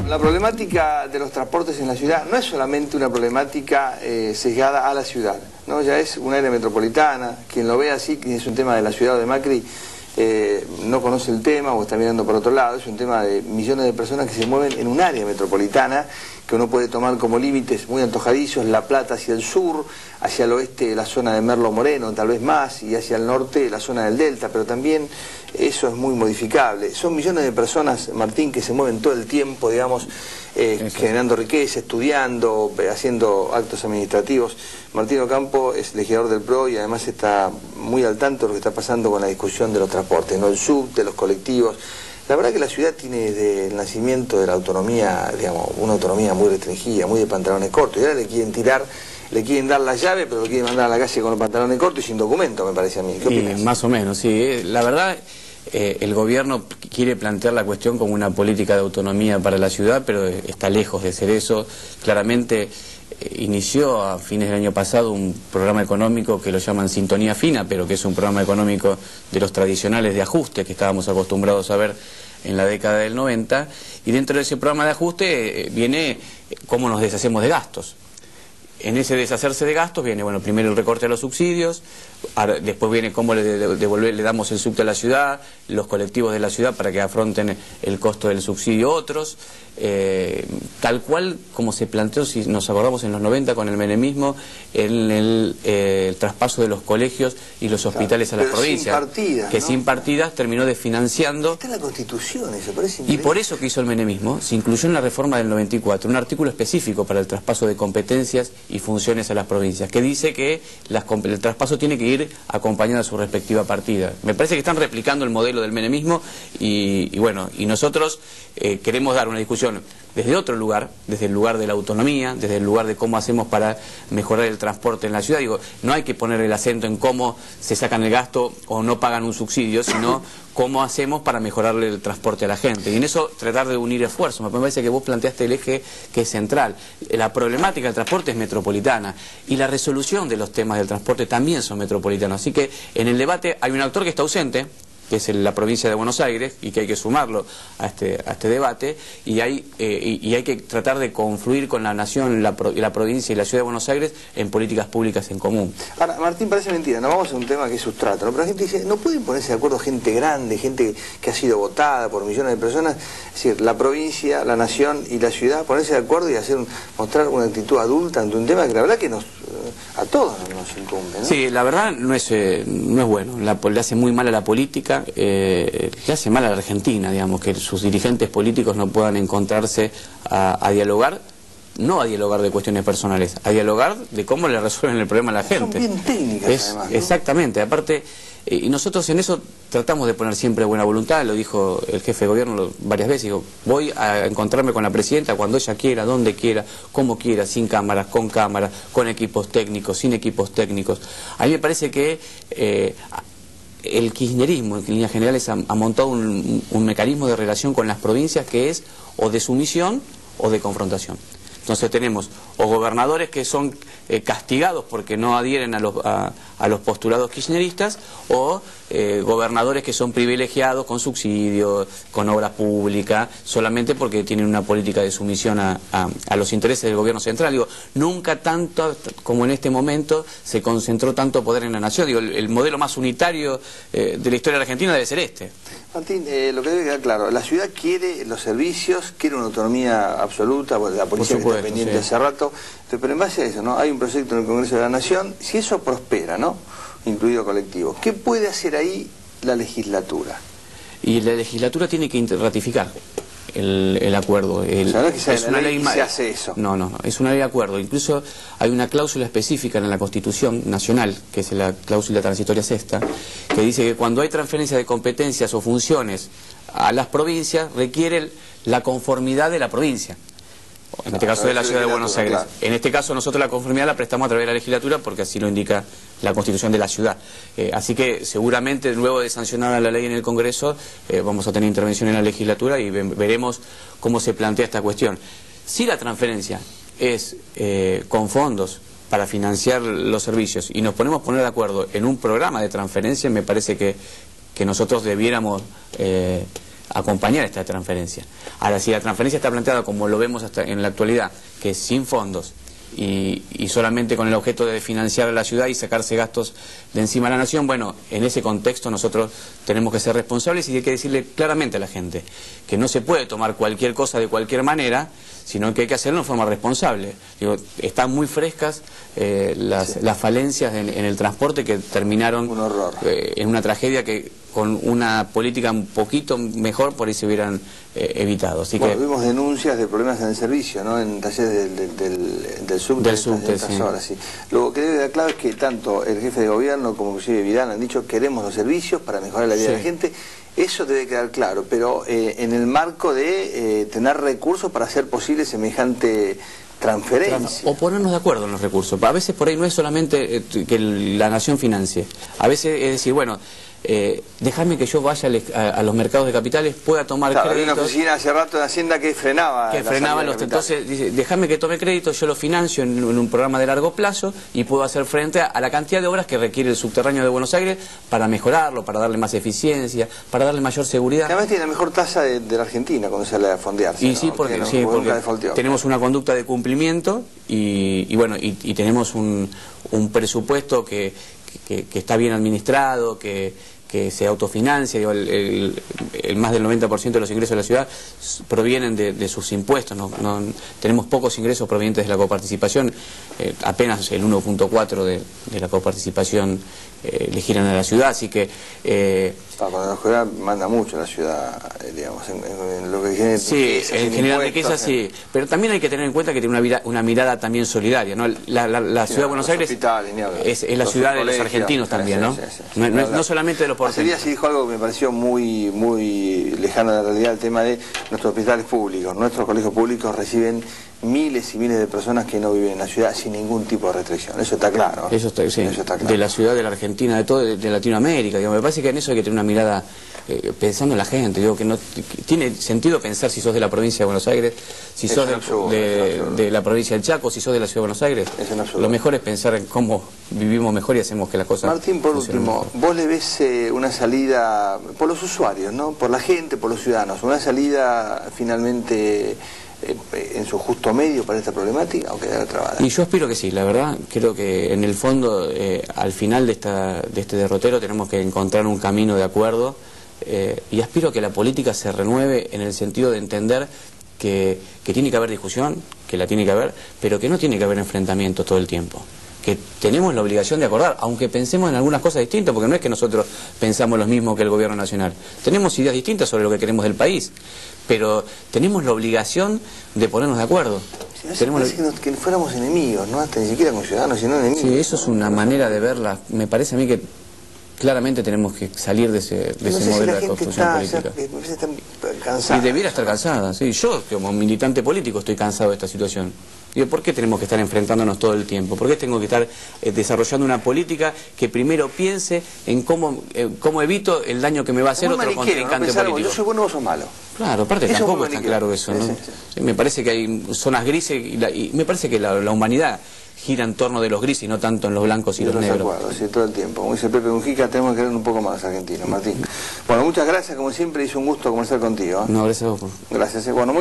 La problemática de los transportes en la ciudad no es solamente una problemática sesgada a la ciudad, ¿no? Ya es un área metropolitana. Quien lo ve así, que es un tema de la ciudad o de Macri, no conoce el tema o está mirando por otro lado. Es un tema de millones de personas que se mueven en un área metropolitana que uno puede tomar como límites muy antojadizos: La Plata hacia el sur, hacia el oeste la zona de Merlo Moreno, tal vez más, y hacia el norte la zona del Delta, pero también eso es muy modificable. Son millones de personas, Martín, que se mueven todo el tiempo, digamos, generando riqueza, estudiando, haciendo actos administrativos. Martín Ocampo es legislador del PRO y además está muy al tanto de lo que está pasando con la discusión de los transportes, ¿no? El subte, los colectivos. La verdad que la ciudad tiene desde el nacimiento de la autonomía, digamos, una autonomía muy restringida, muy de pantalones cortos, y ahora le quieren dar la llave, pero lo quieren mandar a la calle con los pantalones cortos y sin documento, me parece a mí. ¿Qué opinas? Más o menos, sí. La verdad, el gobierno quiere plantear la cuestión como una política de autonomía para la ciudad, pero está lejos de ser eso. Claramente inició a fines del año pasado un programa económico que lo llaman Sintonía Fina, pero que es un programa económico de los tradicionales de ajuste que estábamos acostumbrados a ver en la década del 90, y dentro de ese programa de ajuste viene cómo nos deshacemos de gastos. En ese deshacerse de gastos viene, bueno, primero el recorte de los subsidios, después viene cómo le damos el subte a la ciudad, los colectivos de la ciudad para que afronten el costo del subsidio otros, tal cual como se planteó, si nos acordamos, en los 90 con el menemismo, el traspaso de los colegios y los hospitales a las provincias, sin partidas, que ¿no? Sin partidas terminó desfinanciando. Está en la Constitución, eso parece increíble. Y por eso que hizo el menemismo, se incluyó en la reforma del 94 un artículo específico para el traspaso de competencias y funciones a las provincias, que dice que el traspaso tiene que ir acompañado a su respectiva partida. Me parece que están replicando el modelo del menemismo y bueno, y nosotros queremos dar una discusión desde otro lugar, desde el lugar de la autonomía, desde el lugar de cómo hacemos para mejorar el transporte en la ciudad. Digo, no hay que poner el acento en cómo se sacan el gasto o no pagan un subsidio, sino cómo hacemos para mejorarle el transporte a la gente. Y en eso tratar de unir esfuerzos. Me parece que vos planteaste el eje que es central. La problemática del transporte es metropolitana y la resolución de los temas del transporte también son metropolitanos. Así que en el debate hay un actor que está ausente, que es la provincia de Buenos Aires, y que hay que sumarlo a este debate, y hay que tratar de confluir con la nación, la provincia y la ciudad de Buenos Aires en políticas públicas en común. Ahora, Martín, parece mentira, no vamos a un tema que es sustrato, ¿no? Pero la gente dice, ¿no pueden ponerse de acuerdo gente grande, gente que ha sido votada por millones de personas? Es decir, la provincia, la nación y la ciudad, ponerse de acuerdo y mostrar una actitud adulta ante un tema que la verdad que a todos nos incumbe, ¿no? Sí, la verdad no es bueno, le hace muy mal a la política, le hace mal a la Argentina, digamos, que sus dirigentes políticos no puedan encontrarse a dialogar, no a dialogar de cuestiones personales, a dialogar de cómo le resuelven el problema a la gente. Son bien técnicas, además, ¿no? Exactamente, aparte, y nosotros en eso tratamos de poner siempre buena voluntad. Lo dijo el jefe de gobierno varias veces, digo, voy a encontrarme con la presidenta cuando ella quiera, donde quiera, como quiera, sin cámaras, con equipos técnicos, sin equipos técnicos. A mí me parece que el kirchnerismo, en líneas generales, ha montado un mecanismo de relación con las provincias que es o de sumisión o de confrontación. Entonces tenemos o gobernadores que son castigados porque no adhieren a los postulados kirchneristas, o gobernadores que son privilegiados con subsidios, con obra pública, solamente porque tienen una política de sumisión a los intereses del gobierno central. Digo, nunca tanto como en este momento se concentró tanto poder en la nación. Digo, el modelo más unitario de la historia de la Argentina debe ser este. Martín, lo que debe quedar claro, la ciudad quiere los servicios, quiere una autonomía absoluta, la policía que está pendiente hace rato, pero en base a eso, ¿no? Hay un proyecto en el Congreso de la Nación, si eso prospera, ¿no? Incluido colectivos, ¿qué puede hacer ahí la legislatura? Y la legislatura tiene que ratificar el acuerdo. O sea, no es que sea la ley se hace eso. No, es una ley de acuerdo. Incluso hay una cláusula específica en la Constitución Nacional, que es la cláusula transitoria sexta, que dice que cuando hay transferencia de competencias o funciones a las provincias, requiere la conformidad de la provincia. En este caso de la ciudad de Buenos Aires. Claro. En este caso nosotros la conformidad la prestamos a través de la legislatura porque así lo indica la Constitución de la ciudad. Así que seguramente luego de sancionar la ley en el Congreso vamos a tener intervención en la legislatura y veremos cómo se plantea esta cuestión. Si la transferencia es con fondos para financiar los servicios y nos ponemos a poner de acuerdo en un programa de transferencia, me parece que nosotros debiéramos acompañar esta transferencia. Ahora, si la transferencia está planteada como lo vemos hasta en la actualidad, que es sin fondos y solamente con el objeto de financiar a la ciudad y sacarse gastos de encima de la nación, bueno, en ese contexto nosotros tenemos que ser responsables y hay que decirle claramente a la gente que no se puede tomar cualquier cosa de cualquier manera, sino que hay que hacerlo de forma responsable. Digo, están muy frescas las falencias en el transporte que terminaron un horror. En una tragedia que con una política un poquito mejor por ahí se hubieran evitado. Así bueno, que vimos denuncias de problemas en el servicio, ¿no? En talleres del subte, sí. Horas, sí. Lo que debe quedar claro es que tanto el jefe de gobierno como inclusive Vidal han dicho queremos los servicios para mejorar la vida de la gente. Eso debe quedar claro, pero en el marco de tener recursos para hacer posible semejante transferencia. O ponernos de acuerdo en los recursos. A veces por ahí no es solamente que la nación financie. A veces es decir, bueno, déjame que yo vaya a los mercados de capitales, pueda tomar créditos. Había una oficina hace rato en Hacienda que frenaba los. Entonces dice, déjame que tome crédito, yo lo financio en un programa de largo plazo y puedo hacer frente a la cantidad de obras que requiere el subterráneo de Buenos Aires para mejorarlo, para darle más eficiencia, para darle mayor seguridad. Además tiene la mejor tasa de la Argentina cuando se le a fondearse. Y sí, porque tenemos una conducta de cumplimiento y bueno, y tenemos un presupuesto que está bien administrado, que se autofinancia. Digo, el más del 90% de los ingresos de la ciudad provienen de sus impuestos. No tenemos pocos ingresos provenientes de la coparticipación, apenas el 1.4 de la coparticipación le giran a la ciudad, así que cuando la ciudad manda mucho la ciudad, digamos, en lo que genera sí, en general riqueza, sí, pero también hay que tener en cuenta que tiene una mirada también solidaria, ¿no? La ciudad de Buenos Aires es la ciudad de los argentinos también, ¿no? No solamente de los porteños. Sería sí dijo algo que me pareció muy lejano de la realidad, el tema de nuestros hospitales públicos. Nuestros colegios públicos reciben miles y miles de personas que no viven en la ciudad sin ningún tipo de restricción. Eso está claro. Eso está claro. De la ciudad, de la Argentina, de Latinoamérica. Digamos. Me parece que en eso hay que tener una mirada pensando en la gente. Digo, que no tiene sentido pensar si sos de la provincia de Buenos Aires, si sos de la provincia del Chaco, si sos de la ciudad de Buenos Aires. Lo mejor es pensar en cómo vivimos mejor y hacemos que las cosas. Martín, por último, vos le ves una salida por los usuarios, ¿no? Por la gente, por los ciudadanos, una salida finalmente en su justo medio para esta problemática o quedar trabada. Y yo espero que sí, la verdad, creo que en el fondo, al final de este derrotero tenemos que encontrar un camino de acuerdo y aspiro a que la política se renueve en el sentido de entender que tiene que haber discusión, que la tiene que haber, pero que no tiene que haber enfrentamientos todo el tiempo. Que tenemos la obligación de acordar, aunque pensemos en algunas cosas distintas, porque no es que nosotros pensamos lo mismo que el gobierno nacional. Tenemos ideas distintas sobre lo que queremos del país, pero tenemos la obligación de ponernos de acuerdo. Sí, parece que fuéramos enemigos, no hasta ni siquiera con ciudadanos, sino enemigos. Sí, eso es una manera de verla. Me parece a mí que claramente tenemos que salir de ese modelo de construcción política. Y debiera estar cansada, sí. Yo, como militante político, estoy cansado de esta situación. Digo, ¿por qué tenemos que estar enfrentándonos todo el tiempo? ¿Por qué tengo que estar desarrollando una política que primero piense en cómo evito el daño que me va a hacer otro contrincante político? Yo soy bueno, vos sos malo. Claro, aparte tampoco es tan claro eso, ¿no? Sí, me parece que hay zonas grises y me parece que la humanidad gira en torno de los grises y no tanto en los blancos y los negros. De acuerdo, sí, todo el tiempo. Como dice Pepe Mujica, tenemos que querer un poco más argentinos, Martín. Bueno, muchas gracias, como siempre, hizo un gusto conversar contigo. No, gracias a vos. Gracias. Bueno, muy